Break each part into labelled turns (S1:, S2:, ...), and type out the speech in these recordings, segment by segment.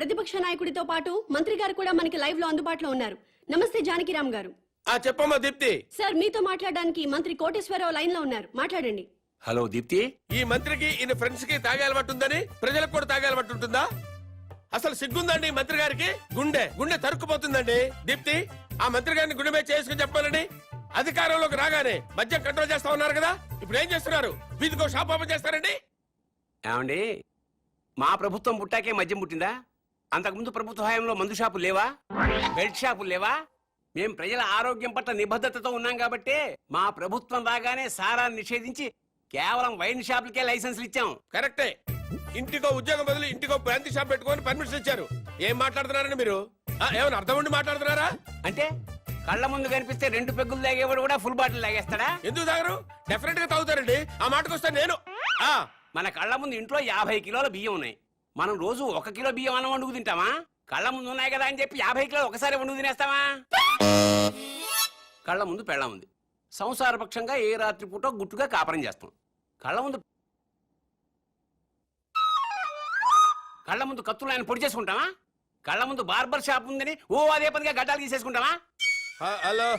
S1: ప్రతిపక్ష నాయకుడితో పాటు మంత్రి గారు కూడా మనకి లైవ్ లో అందుబాటులో ఉన్నారు. నమస్తే జానకిరామ్ గారు.
S2: చెప్పమ్మా దీప్తి.
S1: సార్ మీతో మాట్లాడడానికి మంత్రి కోటేశ్వరరావు లైన్ లో ఉన్నారు, మాట్లాడండి.
S3: హలో దీప్తి.
S2: ఈ మంత్రికి ఈయన ఫ్రెండ్స్ కి తాగే అలవాటు ఉందని ప్రజలకు కూడా తాగే అలవాటు ఉంటుందా? అసలు సిగ్గుందండి మంత్రి గారికి? గుండె తరుక్కుపోతుందండి. దీప్తి, ఆ మంత్రి గారిని గుండె మీద చేసుకుని చెప్పాలని అధికారంలోకి రాగానే మద్యం కంట్రోల్ చేస్తా ఉన్నారు కదా, ఇప్పుడు ఏం చేస్తున్నారు? వీధికో షాప్ ఓపెన్ చేస్తారండి?
S3: ఏమండి, మా ప్రభుత్వం పుట్టాకే మద్యం పుట్టిందా? అంతకుముందు ప్రభుత్వ హయాంలో మందు షాపులు లేవా? బెల్ట్ షాపులు లేవా? మేం ప్రజల ఆరోగ్యం పట్ల నిబద్ధతతో ఉన్నాం కాబట్టి మా ప్రభుత్వం రాగానే సారాన్ని నిషేధించి కేవలం వైన్ షాపులకే లైసెన్సులు ఇచ్చాం.
S2: కరెక్టే. ఇంటికో ఉద్యోగం బదులు ఇంటికో బ్రాంతి షాప్ పెట్టుకొని పర్మిషన్ ఇచ్చారు. ఏం మాట్లాడుతున్నారండి మీరు? ఏమైనా అర్థం ఉండి మాట్లాడుతున్నారా?
S3: అంటే కళ్ళ ముందు కనిపిస్తే 2 పెగ్గులు తాగేవాడు కూడా ఫుల్ బాటిల్ తాగేస్తాడా?
S2: ఎందుకు తాగరు? డెఫినెట్ గా తాగుతారండి. ఆ మాటకు వస్తే నేను
S3: మన కళ్ళ ముందు ఇంట్లో 50 కిలోల బియ్యం ఉన్నాయి. మనం రోజు 1 కిలో బియ్యం అన్నం వండుకు తింటామా? కళ్ళ ముందు ఉన్నాయి కదా అని చెప్పి 50 కిలోలు ఒకసారి వండుకు తినేస్తామా? కళ్ళ ముందు పెళ్ళం ఉంది. సంసారపక్షంగా ఏ రాత్రి పూట గుట్టుగా కాపురం చేస్తాం. కళ్ళ ముందు కత్తులు ఆయన పొడి చేసుకుంటామా? కళ్ళ ముందు బార్బర్ షాప్ ఉందని అదే పనిగా గడ్డాలు తీసేసుకుంటామా?
S2: హలో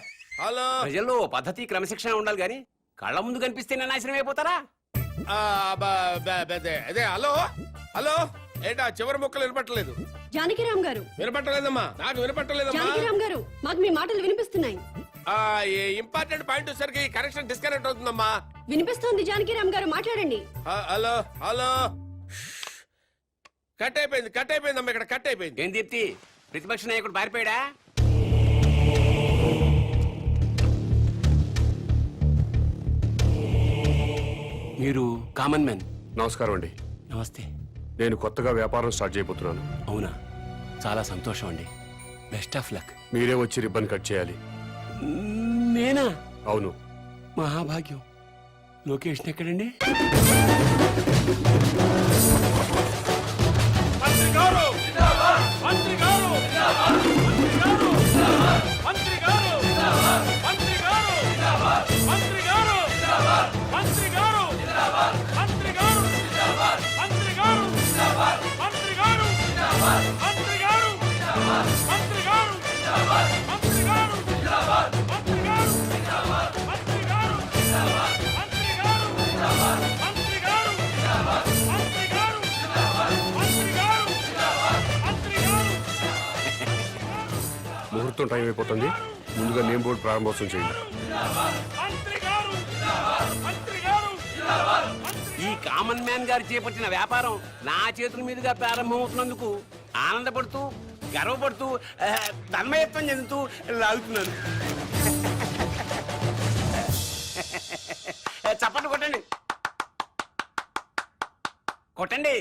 S2: హలో,
S3: ప్రజల్లో పద్ధతి క్రమశిక్షణ ఉండాలి గాని కళ్ళ ముందు కనిపిస్తే నాశనం అయిపోతారా?
S2: అదే హలో హలో, ఏంటా చివరి మొక్కలు వినపట్టలేదు?
S1: జానకిరామ్ గారు.
S2: వినపట్టలేదమ్మా, నాకు వినపట్టలేదమ్మా.
S1: జానకిరామ్ గారు, మాకు మీ మాటలు వినిపిస్తున్నాయి.
S2: ఇంపార్టెంట్ పాయింట్ వచ్చేసరికి కనెక్షన్ డిస్కనెక్ట్ అవుతుందమ్మా.
S1: వినిపిస్తోంది జానకిరామ్ గారు, మాట్లాడండి.
S2: హలో హలో, కట్ అయిపోయిందమ్మా, ఇక్కడ కట్ అయిపోయింది.
S3: ఏం దీప్తి, ప్రతిపక్ష నాయకుడు పారిపోయాడా? మీరు కామన్ మ్యాన్.
S4: నమస్కారం అండి.
S3: నమస్తే.
S4: నేను కొత్తగా వ్యాపారం స్టార్ట్ చేయబోతున్నాను.
S3: అవునా, చాలా సంతోషం అండి. Best of luck.
S4: మీరే వచ్చి రిబ్బన్ కట్ చేయాలి.
S3: నేనా?
S4: అవును.
S3: మహాభాగ్యం. లొకేషన్ ఎక్కడండి?
S4: ముహూర్తం టైం అయిపోతుంది. ముందుగా నేమ్ బోర్డు ప్రారంభోత్సవం చేయండి.
S3: ఈ కామన్ మ్యాన్ గారు చేపట్టిన వ్యాపారం నా చేతుల మీదుగా ప్రారంభమవుతున్నందుకు ఆనందపడుతూ గర్వపడుతూ తన్మయత్వం చెందుతూ లాగుతున్నాను. చప్పట్లు కొట్టండి, కొట్టండి.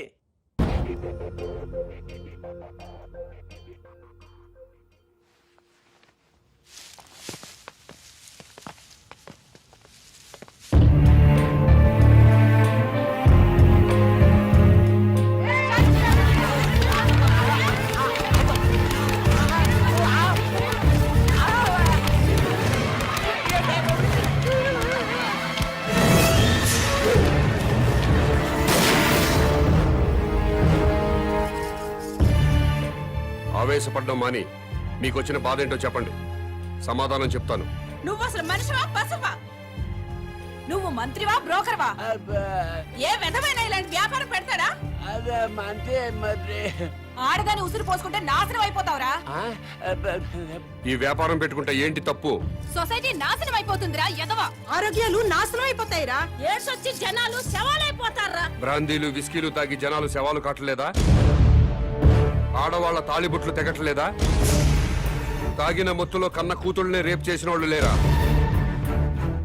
S4: ఆవేశపడ్డం మాని మీకు వచ్చిన బాధ ఏంటో చెప్పండి, సమాధానం చెప్తాను.
S5: నువ్వు అసలు మనిషివా పశువా? నువ్వు మంత్రివా బ్రోకర్వా? ఏ విధమైన ఇలాంటి వ్యాపారం పెడతాడా? ఆడదాన్ని ఉసురు పోసుకుంటే నాశనం అయిపోతావురా.
S4: ఈ వ్యాపారం పెట్టుకుంటే ఏంటి తప్పు?
S5: సొసైటీ నాశనం అయిపోతుందిరా ఎదవా. ఆరోగ్యాలు నాశనం అయిపోతాయిరా. ఏడ్సొచ్చి జనాలు శవాలైపోతారా.
S4: బ్రాందీలు విస్కీలు తాగి జనాలు శవాలు కాటలేదా? ఆడవాళ్ల తాళిబుట్లు తెగట్లేదా? తాగిన మొత్తులో కన్న కూతుళ్ళనే రేపు చేసిన వాళ్ళు లేరా?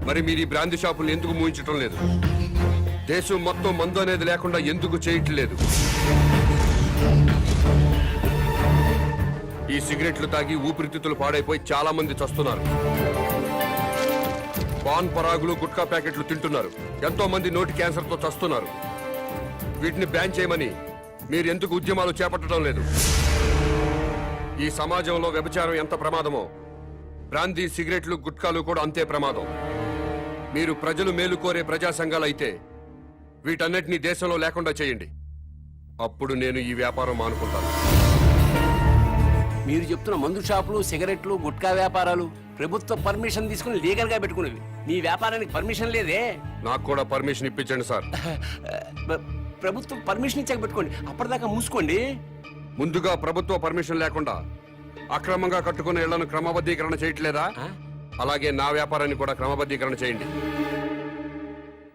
S4: మరి మీరు ఈ బ్రాందీ షాపులు ఎందుకు మూయించటం లేదు? దేశం మొత్తం మందు అనేది లేకుండా ఎందుకు చేయట్లేదు? ఈ సిగరెట్లు తాగి ఊపిరితిత్తులు పాడైపోయి చాలా మంది చస్తున్నారు. పాన్ పరాగులు గుట్కా ప్యాకెట్లు తింటున్నారు. ఎంతో మంది నోటి క్యాన్సర్తో చస్తున్నారు. వీటిని బ్యాన్ చేయమని మీరు ఎందుకు ఉద్యమాలు చేపట్టడం లేదు? ఈ సమాజంలో వ్యభిచారం ఎంత ప్రమాదమో బ్రాందీ సిగరెట్లు గుట్కాలు కూడా అంతే ప్రమాదం. మీరు ప్రజలు మేలు కోరే ప్రజా సంఘాలైతే వీటన్నిటినీ దేశంలో లేకుండా చేయండి. అప్పుడు నేను ఈ వ్యాపారం మానుకుంటాను.
S3: మీరు చెప్తున్న మందు షాపులు, సిగరెట్లు, గుట్కా వ్యాపారాలు ప్రభుత్వ పర్మిషన్ తీసుకుని లీగల్ గా పెట్టుకునేవి. మీ వ్యాపారానికి పర్మిషన్ లేదే.
S4: నాకు కూడా పర్మిషన్ ఇప్పించండి సార్.
S3: ప్రభుత్వం పర్మిషన్ ఇచ్చాక పెట్టుకోండి, అప్పటిదాకా మూసుకోండి.
S4: ముందుగా ప్రభుత్వ పర్మిషన్ లేకుండా అక్రమంగా కట్టుకున్న ఇళ్లను క్రమబద్ధీకరణ చేయట్లేదా? అలాగే నా వ్యాపారాన్ని కూడా క్రమబద్ధీకరణ చేయండి.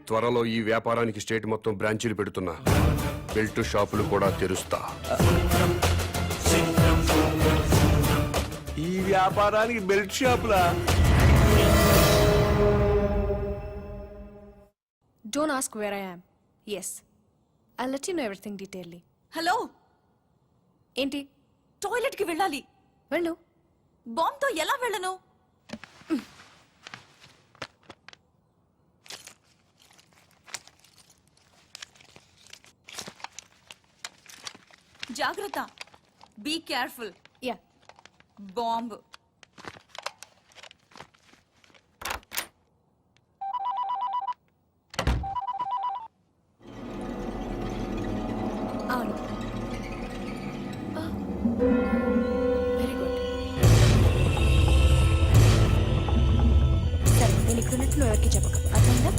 S4: త్వరలో ఈ వ్యాపారానికి స్టేట్ మొత్తం బ్రాంచీలు పెడుతున్నా. బెల్ట్ షాపులు కూడా తెరుస్తా.
S3: ఈ వ్యాపారానికి belt షాపులా?
S6: Don't ask where I am. Yes. I'll let you know everything detailedly.
S5: Hello,
S6: ఏంటి?
S5: టాయిలెట్ కి వెళ్ళాలి.
S6: వెళ్ళు.
S5: బాంబ్ తో ఎలా వెళ్ళను? జాగ్రత్త. Be careful.
S6: Yeah.
S5: బాంబ్.
S6: అవును. Very good. సరే, నేను ఇక్కడ ఉన్నట్టు నువ్వు ఎవరికి చెప్పక, అర్థమైందా?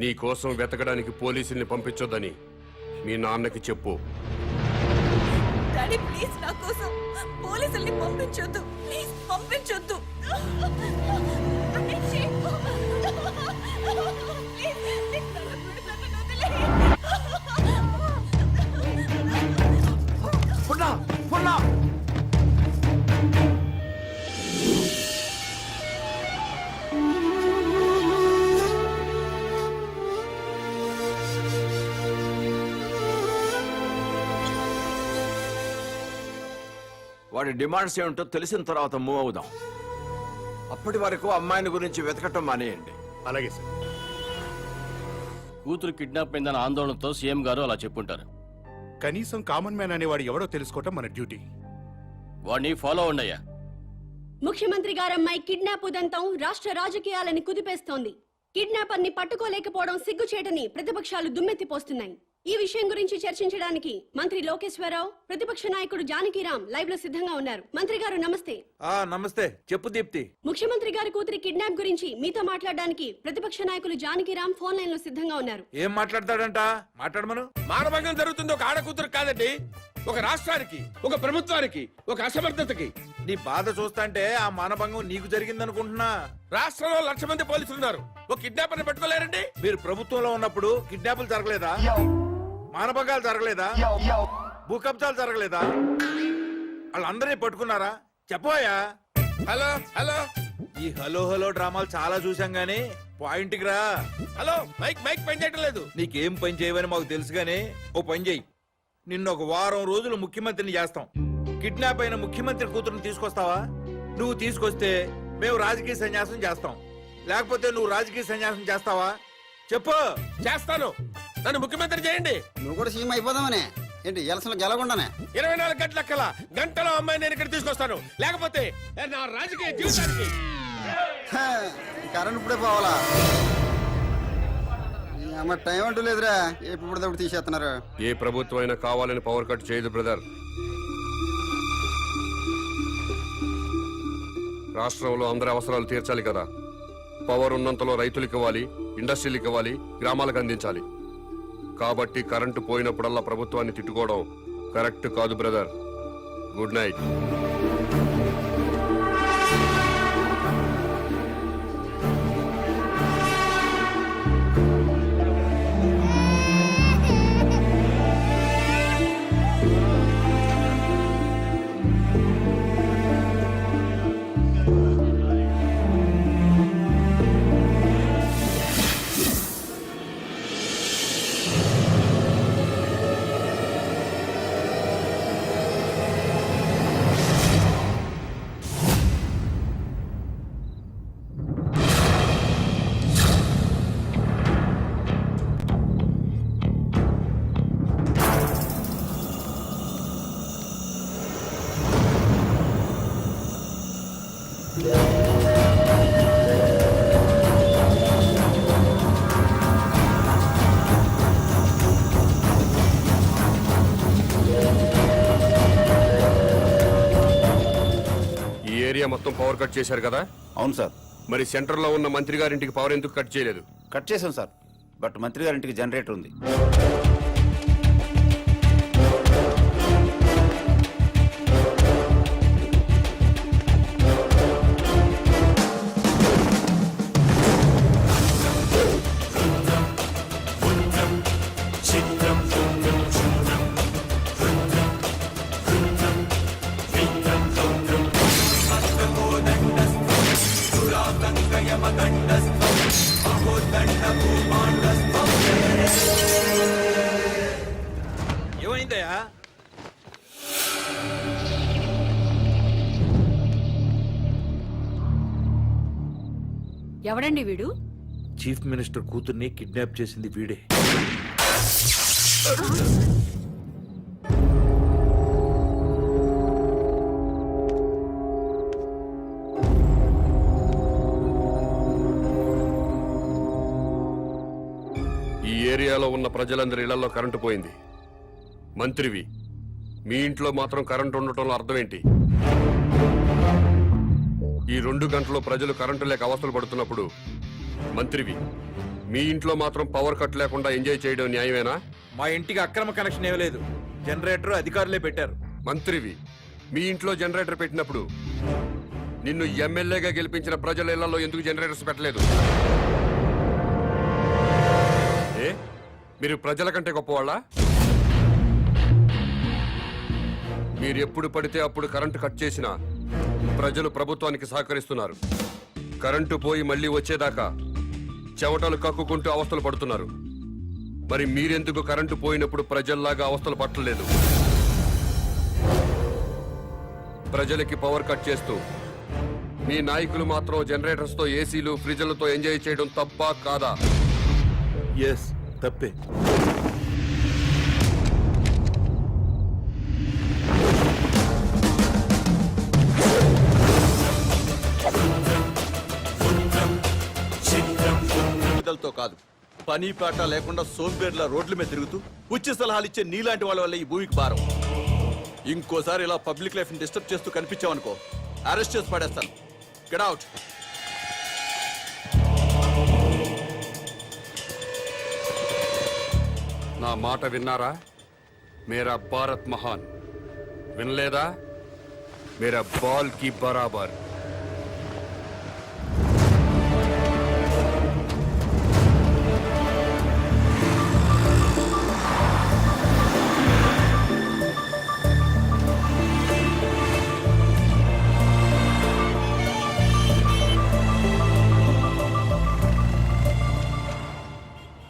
S4: నీ కోసం వెతకడానికి పోలీసుల్ని పంపించొద్దని మీ నాన్నకి చెప్పు.
S5: డాడీ ప్లీజ్ నా కోసం పోలీసుల్ని పంపించొద్దు. ప్లీజ్ పంపించొద్దు.
S7: వాడి డిమాండ్స్ ఏమిటో తెలిసిన తర్వాత మూవ్ అవుదాం. అప్పటి వరకు అమ్మాయిని గురించి వెతకటం మానేయండి.
S8: అలాగే సార్.
S9: కూతురు కిడ్నాప్ అయిందన్న ఆందోళనతో సీఎం గారు అలా చెప్పుంటారు.
S8: కనీసం కామన్ మ్యాన్ అనేవాడు ఎవడో తెలుసుకోవటం మన డ్యూటీ.
S9: వాడిని ఫాలో అయ్యా.
S1: ముఖ్యమంత్రి గారమ్మాయి కిడ్నాప్ ఉదంతం రాష్ట్ర రాజకీయాలని కుదిపేస్తోంది. కిడ్నాపర్ ని పట్టుకోలేకపోవడం సిగ్గుచేటని ప్రతిపక్షాలు దుమ్మెత్తిపోస్తున్నాయి. ఈ విషయం గురించి చర్చించడానికి మంత్రి లోకేశ్వరరావు, ప్రతిపక్ష నాయకుడు జానకిరాం లైవ్ లో సిద్ధంగా ఉన్నారు. మంత్రి గారు నమస్తే.
S7: నమస్తే. చెప్పు దీప్తి.
S1: ముఖ్యమంత్రి గారి కూతురి కిడ్నాప్ గురించి మీతో మాట్లాడడానికి ప్రతిపక్ష నాయకులు జానకిరాం ఫోన్ లైన్ లో సిద్ధంగా ఉన్నారు.
S7: ఏం మాట్లాడతాడంట? మాట్లాడమను.
S2: మానభంగం జరుగుతుంది ఒక ఆడకూతురు కాదండి, ఒక రాష్ట్రానికి, ఒక ప్రభుత్వానికి, ఒక అసమర్థతకి.
S7: నీ బాధ చూస్తాంటే ఆ మానభంగం నీకు జరిగిందనుకుంటున్నా.
S2: రాష్ట్రంలో 1,00,000 మంది పోలీసులు ఉన్నారు, ఒక కిడ్నాపర్ని పట్టుకోలేరండి.
S7: మీరు ప్రభుత్వంలో ఉన్నప్పుడు కిడ్నాపులు జరగలేదా? మానభంగాలు జరగలేదా? భూకబ్జాలు జరగలేదా? వాళ్ళందరినీ పట్టుకున్నారా? చెప్పోయా.
S2: హలో హలో
S7: ఈ హలో హలో డ్రామాలు చాలా చూసాం గానీ పాయింట్కి రా.
S2: హలో, మైక్ మైక్ పని చేయటం లేదు.
S7: నీకేం పని చేయవని మాకు తెలుసు గానీ ఓ పని చెయ్యి. నిన్న ఒక వారం రోజులు ముఖ్యమంత్రిని చేస్తాం. కిడ్నాప్ అయిన ముఖ్యమంత్రి కూతురుని తీసుకొస్తావా? నువ్వు తీసుకొస్తే మేము రాజకీయ సన్యాసం చేస్తాం. లేకపోతే నువ్వు రాజకీయ సన్యాసం చేస్తావా? చెప్పు.
S2: చేస్తాను, నన్ను ముఖ్యమంత్రి చేయండి.
S10: నువ్వు కూడా సీఎం అయిపోదామనే ఏంటి? ఎలసలు గెలకుండానే
S2: 24 గంటల కల్లా గంటలో అమ్మాయి నేను ఇక్కడ తీసుకొస్తాను. లేకపోతే నా రాజకీయ జీవితానికి
S10: కరెంట్ ఇప్పుడే పోవాలా? అమ్మ టైం అంటూ లేదురా, ఎప్పుడు తప్పుడు తీసేస్తున్నారు.
S4: ఏ ప్రభుత్వం అయినా కావాలని పవర్ కట్ చేయదు బ్రదర్. రాష్ట్రంలో అందరి అవసరాలు తీర్చాలి కదా. పవర్ ఉన్నంతలో రైతులకు ఇవ్వాలి, ఇండస్ట్రీలకు ఇవ్వాలి, గ్రామాలకు అందించాలి. కాబట్టి కరెంటు పోయినప్పుడల్లా ప్రభుత్వాన్ని తిట్టుకోవడం కరెక్ట్ కాదు బ్రదర్. Good night. మొత్తం పవర్ కట్ చేశారు కదా?
S10: అవును సార్.
S4: మరి సెంటర్ లో ఉన్న మంత్రి గారింటికి పవర్ ఎందుకు కట్ చేయలేదు?
S10: కట్ చేసాం సార్, బట్ మంత్రి గారింటికి జనరేటర్ ఉంది.
S7: ఏమైందయ్యా?
S5: ఎవడండి వీడు?
S7: చీఫ్ మినిస్టర్ కూతుర్ని కిడ్నాప్ చేసింది వీడే.
S4: ఈ ఏరియాలో ఉన్న ప్రజలందరి ఇళ్లలో కరెంటు పోయింది. మంత్రివి, మీ ఇంట్లో మాత్రం కరెంటు ఉండటంలో అర్థం ఏంటి? ఈ 2 గంటలు ప్రజలు కరెంటు లేక అవస్థలు పడుతున్నప్పుడు మంత్రివి, మీ ఇంట్లో మాత్రం పవర్ కట్ లేకుండా ఎంజాయ్ చేయడం న్యాయమేనా?
S7: మా ఇంటికి అక్రమ కనెక్షన్ ఇవ్వలేదు, జనరేటర్ అధికారులే పెట్టారు.
S4: మంత్రివి, మీ ఇంట్లో జనరేటర్ పెట్టినప్పుడు నిన్ను ఎమ్మెల్యేగా గెలిపించిన ప్రజల ఇళ్లలో ఎందుకు జనరేటర్స్ పెట్టలేదు? ఏ, మీరు ప్రజల కంటే గొప్పవాళ్ళ? మీరు ఎప్పుడు పడితే అప్పుడు కరెంటు కట్ చేసినా ప్రజలు ప్రభుత్వానికి సహకరిస్తున్నారు. కరెంటు పోయి మళ్ళీ వచ్చేదాకా చెమటలు కక్కుకుంటూ అవస్థలు పడుతున్నారు. మరి మీరెందుకు కరెంటు పోయినప్పుడు ప్రజల్లాగా అవస్థలు పట్టలేదు? ప్రజలకి పవర్ కట్ చేస్తూ మీ నాయకులు మాత్రం జనరేటర్స్ తో, ఏసీలు, ఫ్రిడ్జ్లతో ఎంజాయ్ చేయడం తప్పా కాదా?
S7: ఎస్, తప్పే.
S11: కాదు,
S7: పని పాట లేకుండా సోంబేర్ల రోడ్ల మీద తిరుగుతూ ఉచిత సలహాలు ఇచ్చే నీలాంటి వాళ్ళ వల్ల ఈ భూమికి భారం. ఇంకోసారి ఇలా పబ్లిక్ లైఫ్ ని డిస్టర్బ్ చేస్తూ కనిపించావనుకో అరెస్ట్ చేసి పడేస్తాను. Get out.
S4: నా మాట విన్నారా? మేరా భారత్ మహాన్. వినలేదా? మేరా బాల్ కి బరాబర్.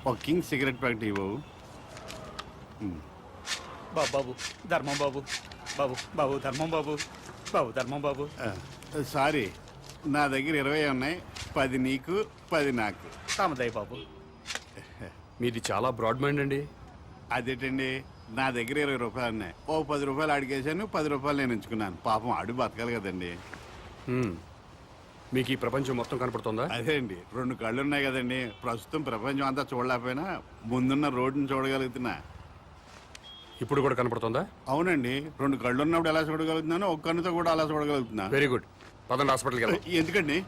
S8: ఒక కింగ్ సిగరెట్ ప్యాకెట్ ఇవ్వవు.
S11: బాబు ధర్మం బాబు, బాబు బాబు ధర్మం బాబు, బాబు ధర్మం బాబు.
S8: సారీ, నా దగ్గర 20 ఉన్నాయి. 10 నీకు, 10 నాకు.
S11: కామదయ్య బాబు.
S4: మీది చాలా బ్రాడ్ మైండ్ అండి.
S8: అదేంటండి, నా దగ్గర 20 రూపాయలు ఉన్నాయి. ఓ 10 రూపాయలు అడిగేశాను, 10 రూపాయలు నేను ఉంచుకున్నాను. పాపం అడుగు బతకాలి కదండి.
S4: మీకు ఈ ప్రపంచం మొత్తం కనపడుతుందా?
S8: అదే అండి, 2 కళ్ళు ఉన్నాయి కదండి. ప్రస్తుతం ప్రపంచం అంతా చూడలేకపోయినా ముందున్న రోడ్డుని చూడగలుగుతున్నా.
S4: ఇప్పుడు కూడా కనపడుతుందా?
S8: అవునండి, 2 కళ్ళు ఉన్నప్పుడు ఎలా చూడగలుగుతున్నానో ఒక కన్నుతో కూడా అలా చూడగలుగుతున్నా.
S4: Very good. పదండి హాస్పిటల్కి వెళ్దాం.
S8: ఎందుకండి?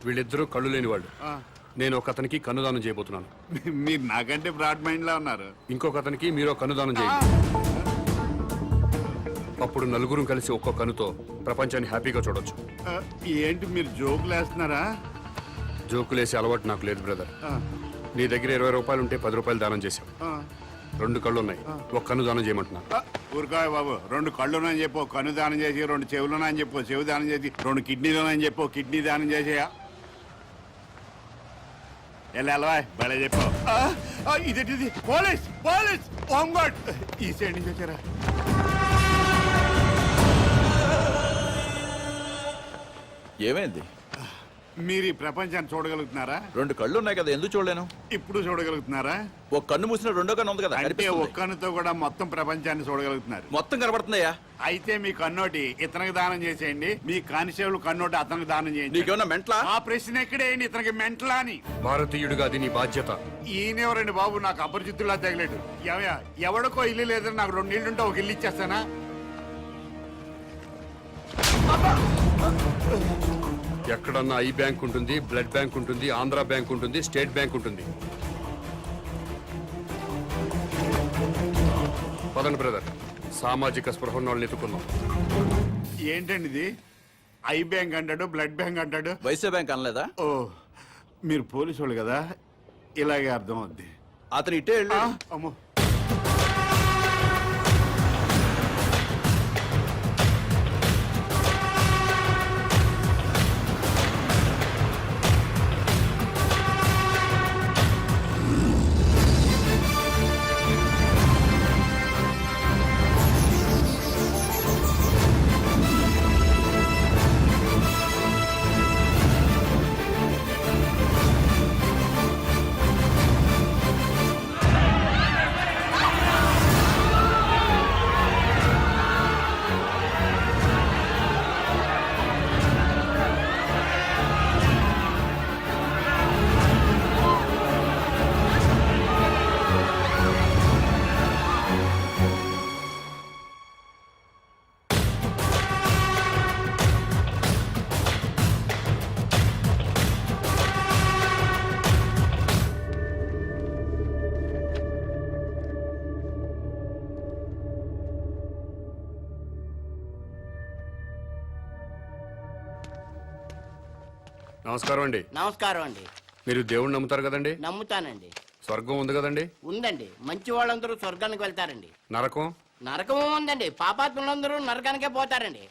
S4: వీళ్ళిద్దరూ కళ్ళు లేని వాళ్ళు. నేను ఒక అతనికి కన్నుదానం చేయబోతున్నాను.
S8: మీరు నాకంటే బ్రాడ్ మైండ్ లా ఉన్నారు.
S4: ఇంకొక అతనికి మీరు కన్నుదానం చేయండి. అప్పుడు నలుగురు కలిసి ఒక్కో కన్నుతో ప్రపంచాన్ని హ్యాపీగా చూడొచ్చు.
S8: ఏంటి మీరు జోకులు వేస్తున్నారా?
S4: జోకులేసే అలవాటు నాకు లేదు బ్రదర్. నీ దగ్గర 20 రూపాయలు ఉంటే 10 రూపాయలు దానం చేశావు. 2 కళ్ళు ఉన్నాయి, ఒక కన్ను దానం చేయమంటున్నా.
S8: ఊరుకోయ్ బాబు, 2 కళ్ళున్నాయని చెప్పు కన్ను దానం చేసి, 2 చెవులున్నాయని చెప్పు చెవు దానం చేసి, 2 కిడ్నీలున్నాయని చెప్పు కిడ్నీ దానం చేసేయా. ఎలా బలే చెప్పు. ఇదేంటిది? పోలీస్ పోలీస్ హోంగార్డ్ ఈ సైడ్ నుంచి వచ్చారా?
S7: ఏమైంది?
S8: మీరు ఈ ప్రపంచాన్ని చూడగలుగుతున్నారా?
S7: 2 కళ్ళు ఉన్నాయి కదా, ఎందుకు చూడలేను?
S8: ఇప్పుడు చూడగలుగుతున్నారా?
S7: ఒక కన్ను మూసిన రెండో కన్ను ఉంది కదా,
S8: అంటే
S7: కనిపిస్తుంది.
S8: ఒక్క కన్నుతో కూడా మొత్తం ప్రపంచాన్ని చూడగలుగుతున్నారు.
S7: మొత్తం కనబడుతున్నాయా?
S8: అయితే మీ కన్నోటి ఇతనికి దానం చేసేయండి, మీ కానిస్టేబుల్ కన్నోటి అతనికి దానం చేయండి.
S7: నీకేమన్నా మెంట్లా?
S8: ఆ ప్రశ్న ఎక్కడేయండి, ఇతనికి మెంటలా అని.
S4: భారతీయుడిగా అది నీ బాధ్యత.
S8: ఈయనెవరండి బాబు, నాకు అపరిచితులా తగిలేడు. ఎవడికో ఇల్లు లేదని నాకు 2 ఇల్లుంటే ఒక ఇల్లు ఇచ్చేస్తానా?
S4: ఎక్కడన్నా ఐ బ్యాంక్ ఉంటుంది, బ్లడ్ బ్యాంక్ ఉంటుంది, ఆంధ్ర బ్యాంక్ ఉంటుంది, స్టేట్ బ్యాంక్ ఉంటుంది. పదండి బ్రదర్, సామాజిక స్పృహ ఉన్న వాళ్ళని ఎత్తుకుందాం.
S8: ఏంటండి ఇది? ఐ బ్యాంక్ అంటాడు, బ్లడ్ బ్యాంక్ అంటాడు.
S7: వైశ్య బ్యాంక్ అనలేదా?
S8: ఓ, మీరు పోలీసు వాళ్ళు కదా, ఇలాగే అర్థం అవుద్ది.
S7: అతను ఇటే వెళ్ళి.
S8: అమ్మో,
S4: నమస్కారం అండి.
S12: నమస్కారం అండి.
S4: మీరు దేవుణ్ణి నమ్ముతారు కదండి?
S12: నమ్ముతానండి.
S4: స్వర్గం ఉంది కదండి?
S12: ఉందండి. మంచి వాళ్ళందరూ స్వర్గానికి వెళ్తారండి.
S4: నరకం?
S12: నరకము ఉందండి. పాపాత్ములందరూ నరకానికే పోతారండి.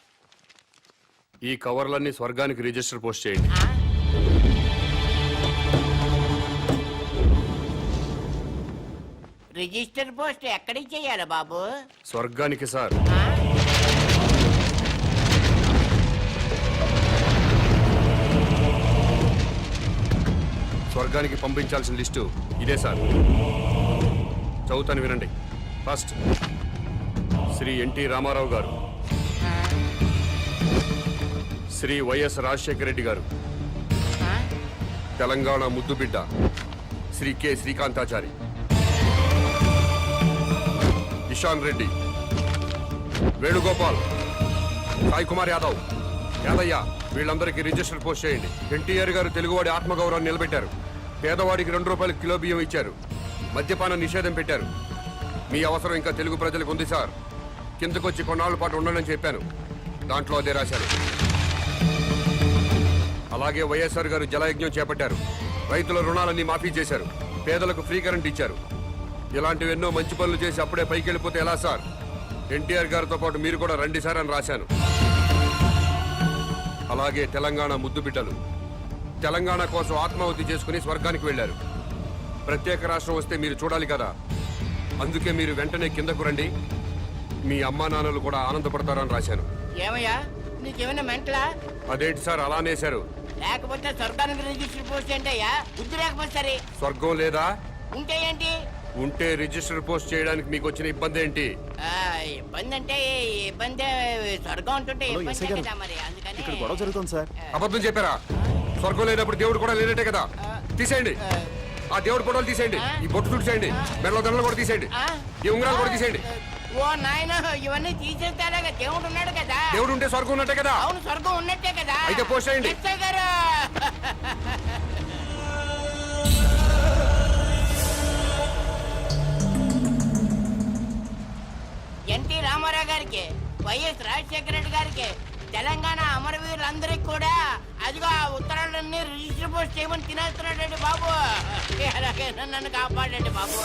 S4: ఈ కవర్లన్నీ స్వర్గానికి రిజిస్టర్ పోస్ట్ చేయండి.
S12: రిజిస్టర్ పోస్ట్ ఎక్కడికి చెయ్యాలి బాబు?
S4: స్వర్గానికి సార్. స్వర్గానికి పంపించాల్సిన లిస్టు ఇదే సార్. చదువుతాను వినండి. ఫస్ట్ శ్రీ ఎన్టీ రామారావు గారు, శ్రీ వైఎస్ రాజశేఖర రెడ్డి గారు, తెలంగాణ ముద్దుబిడ్డ శ్రీ కె శ్రీకాంతాచారి, ఇషాన్ రెడ్డి, వేణుగోపాల్, సాయి కుమార్ యాదవ్, యాదయ్య, వీళ్ళందరికీ రిజిస్టర్ పోస్ట్ చేయండి. ఎన్టీఆర్ గారు తెలుగువాడి ఆత్మగౌరవాన్ని నిలబెట్టారు. పేదవాడికి 2 రూపాయలు కిలో బియ్యం ఇచ్చారు. మద్యపాన నిషేధం పెట్టారు. మీ అవసరం ఇంకా తెలుగు ప్రజలకు ఉంది సార్. కిందకొచ్చి కొన్నాళ్ళ పాటు ఉండండి చెప్పాను. దాంట్లో అదే రాశాను. అలాగే వైఎస్ఆర్ గారు జలయజ్ఞం చేపట్టారు. రైతుల రుణాలన్నీ మాఫీ చేశారు. పేదలకు ఫ్రీ కరెంట్ ఇచ్చారు. ఇలాంటివి ఎన్నో మంచి పనులు చేసి అప్పుడే పైకి వెళ్ళిపోతే ఎలా సార్? ఎన్టీఆర్ గారితో పాటు మీరు కూడా రండి సార్ అని రాశాను. అలాగే తెలంగాణ ముద్దు బిడ్డలు తెలంగాణ కోసం ఆత్మాహుతి చేసుకుని స్వర్గానికి వెళ్లారు. ప్రత్యేక రాష్ట్రం వస్తే మీరు చూడాలి కదా, అందుకే మీరు వెంటనే కిందకు రండి. మీ అమ్మా నాన్నలు కూడా ఆనందపడతారని రాశాను.
S12: ఏమయ్యా నీకేమైనా మెంటలా?
S4: అదేంటి సార్ అలా అనేశారు?
S12: లేకపోతే స్వర్గానికి రిజిస్టర్ పోస్ట్ ఏంటయ్యా? బుద్ధి లేకపోతే సరే.
S4: స్వర్గం లేదా?
S12: ఉంటే ఏంటి?
S4: ఉంటే రిజిస్టర్ పోస్ట్ చేయడానికి మీకు వచ్చిన ఇబ్బంది ఏంటి?
S12: ఇబ్బంది అంటే ఇబ్బంది, స్వర్గం ఉంటుంటే ఇబ్బంది కదా మరి. అందుకని
S11: గొడవ జరుగుతుంది సార్.
S4: అబద్ధం చెప్పారా? స్వర్గం లేనప్పుడు దేవుడు కూడా లేనట్టే కదా. తీసేయండి ఆ దేవుడు ఫోటోలు, తీసేయండి ఈ బొట్టు తుడిచేయండి, మెడలో దండలు కూడా తీసేయండి, ఈ ఉంగరాలు కూడా తీసేయండి.
S12: ఓ నాయన, ఇవన్నీ తీసేస్తారా? దేవుడు ఉన్నాడు కదా.
S4: దేవుడు ఉంటే స్వర్గం ఉన్నట్టే కదా.
S12: అవును, స్వర్గం ఉన్నట్టే కదా.
S4: అయితే పోస్ట్ చేయండి.
S12: గారు ఎన్టీ రామారావు గారికి, వైఎస్ రాజశేఖర రెడ్డి గారికి, తెలంగాణ అమరవీరులందరికీ కూడా అదిగో ఆ ఉత్తరాలన్నీ రిజిస్టర్ పోస్ట్ చేయమని తినేస్తున్నాడండి బాబు. అలాగే నన్ను కాపాడండి బాబు.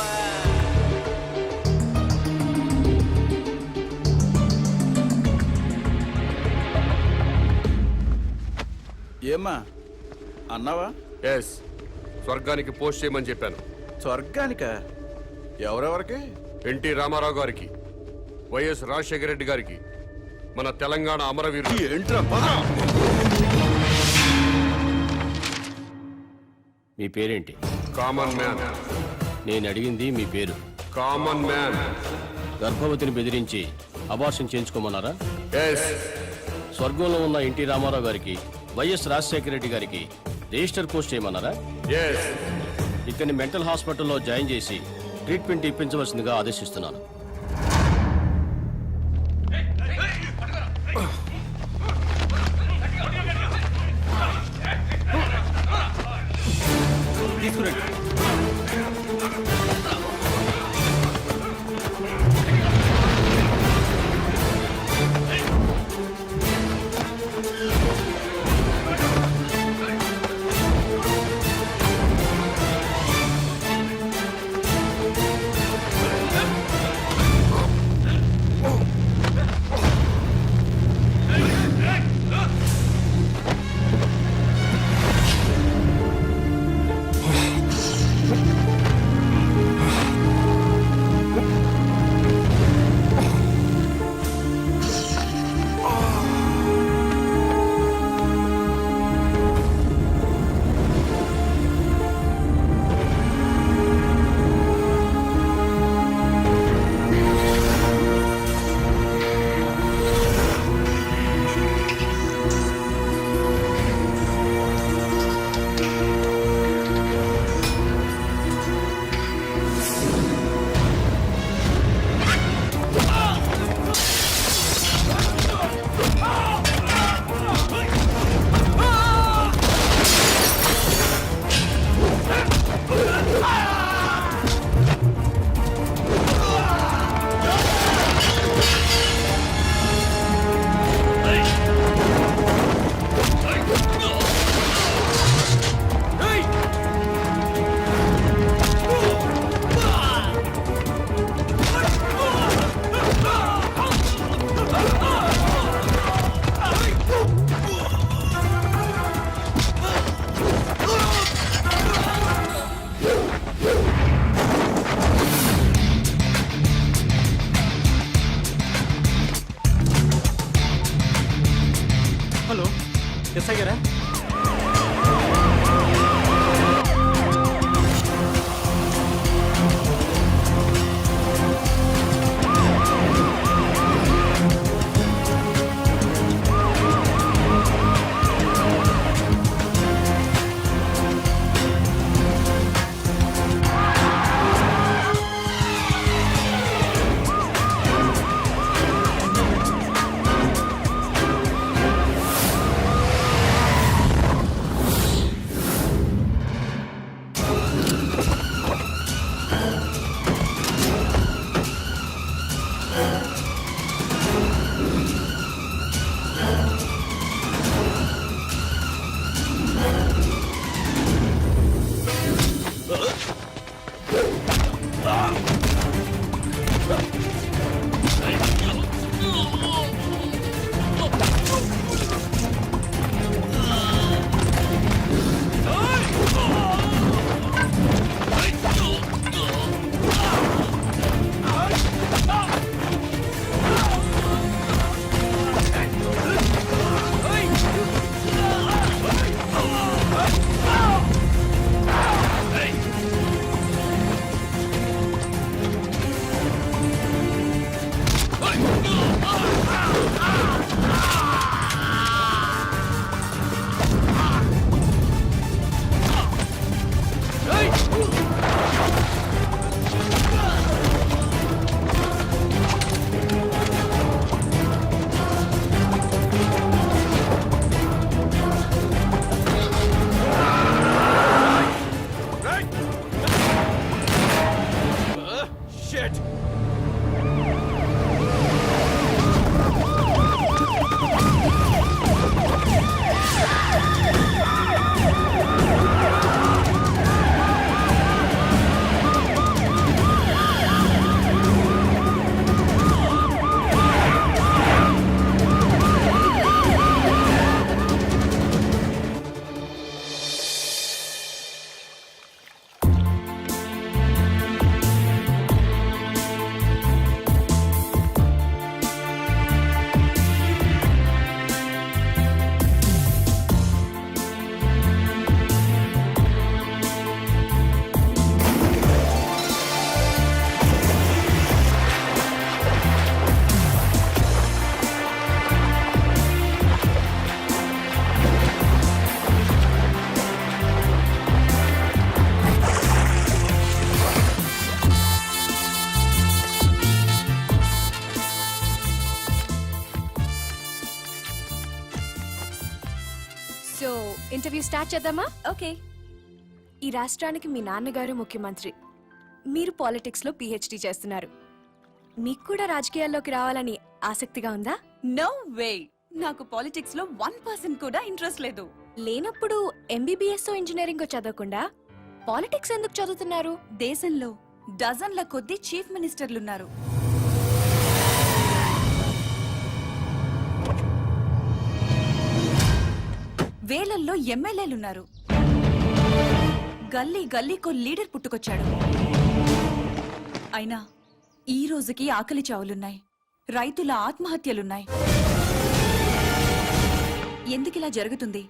S7: ఏమ్మా అన్నావా?
S4: ఎస్, స్వర్గానికి పోస్ట్ చేయమని చెప్పాను.
S7: స్వర్గానిక? ఎవరెవరికి?
S4: ఎన్టీ రామారావు గారికి, వైఎస్ రాజశేఖర రెడ్డి గారికి, మన తెలంగాణ అమరవీరులు.
S7: ఏంట్రా?
S9: మీ పేరేంటి?
S4: Common man.
S9: నేను అడిగింది మీ పేరు.
S4: Common man.
S9: గర్భవతిని బెదిరించి అబార్షన్ చేయించుకోమన్నారా?
S4: ఎస్.
S9: స్వర్గంలో ఉన్న ఎన్టీ రామారావు గారికి, వైఎస్ రాజశేఖర రెడ్డి గారికి రిజిస్టర్ పోస్ట్ చేయమన్నారా?
S4: ఎస్.
S9: ఇక్కడిని మెంటల్ హాస్పిటల్లో జాయిన్ చేసి ట్రీట్మెంట్ ఇప్పించవలసిందిగా ఆదేశిస్తున్నాను.
S11: హలో, ఎస్ఐ గారా?
S6: ఇంటర్వ్యూ స్టార్ట్ చేద్దామా? ఓకే. ఈ రాష్ట్రానికి మీ నాన్నగారు ముఖ్యమంత్రి. మీరు పాలిటిక్స్ లో పిహెచ్డి చేస్తున్నారు. మీకు కూడా రాజకీయాల్లోకి రావాలని ఆసక్తిగా ఉందా?
S5: నో వే, నాకు పాలిటిక్స్ లో 1% కూడా ఇంట్రెస్ట్ లేదు.
S6: లేనప్పుడు ఎంబీబీఎస్ ఇంజనీరింగ్ చదవకుండా పాలిటిక్స్ ఎందుకు చదువుతున్నారు?
S5: దేశంలో డజన్ల కొద్దీ చీఫ్ మినిస్టర్లున్నారు. వేలల్లో ఎమ్మెల్యేలున్నారు. గల్లీ గల్లీకో లీడర్ పుట్టుకొచ్చాడు. అయినా ఈ రోజుకి ఆకలి చావులున్నాయి, రైతుల ఆత్మహత్యలున్నాయి. ఎందుకిలా జరుగుతుంది?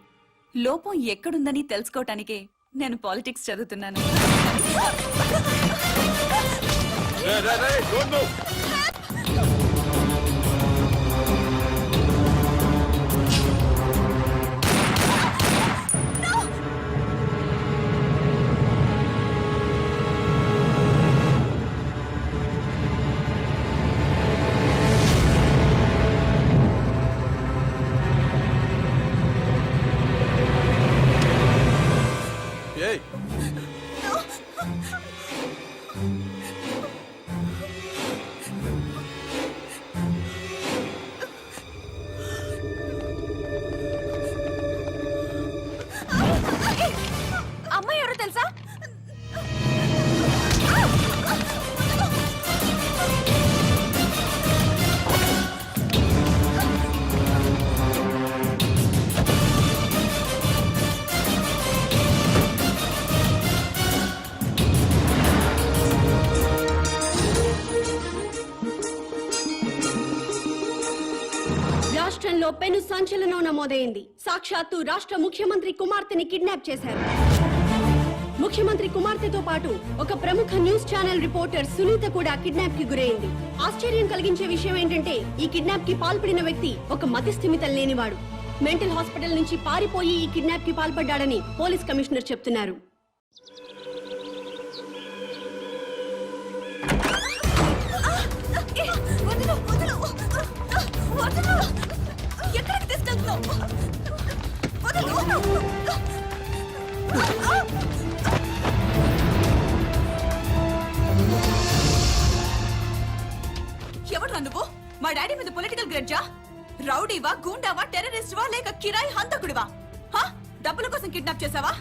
S5: లోపం ఎక్కడుందని తెలుసుకోవటానికే నేను పాలిటిక్స్ చదువుతున్నాను.
S6: అమ్మాయి ఎవరో తెలుసా?
S1: రాష్ట్రంలో పెను సంచలనం నమోదైంది. సాక్షాత్తు రాష్ట్ర ముఖ్యమంత్రి కుమార్తెని కిడ్నాప్ చేశారు. ముఖ్యమంత్రి కుమార్తెతో పాటు ఒక ప్రముఖ న్యూస్ ఛానల్ రిపోర్టర్ సునీత కూడా కిడ్నాప్ కి గురైంది. ఆశ్చర్యం కలిగించే విషయం ఏంటంటే ఈ కిడ్నాప్ కి పాల్పడిన వ్యక్తి ఒక మతిస్థిమితం లేనివాడు. మెంటల్ హాస్పిటల్ నుంచి పారిపోయి ఈ కిడ్నాప్ కి పాల్పడ్డాడని పోలీస్ కమిషనర్ చెప్తున్నారు.
S5: ఎక్కడికి తీసుకెళ్తున్నావు? ఎవడు నువ్వు? మా డాడీ మీద పొలిటికల్ గ్రడ్జా? రౌడీవా, గూండావా, టెర్రరిస్టువా లేక కిరాయి హంతకుడివా? డబ్బుల కోసం కిడ్నాప్ చేసావా?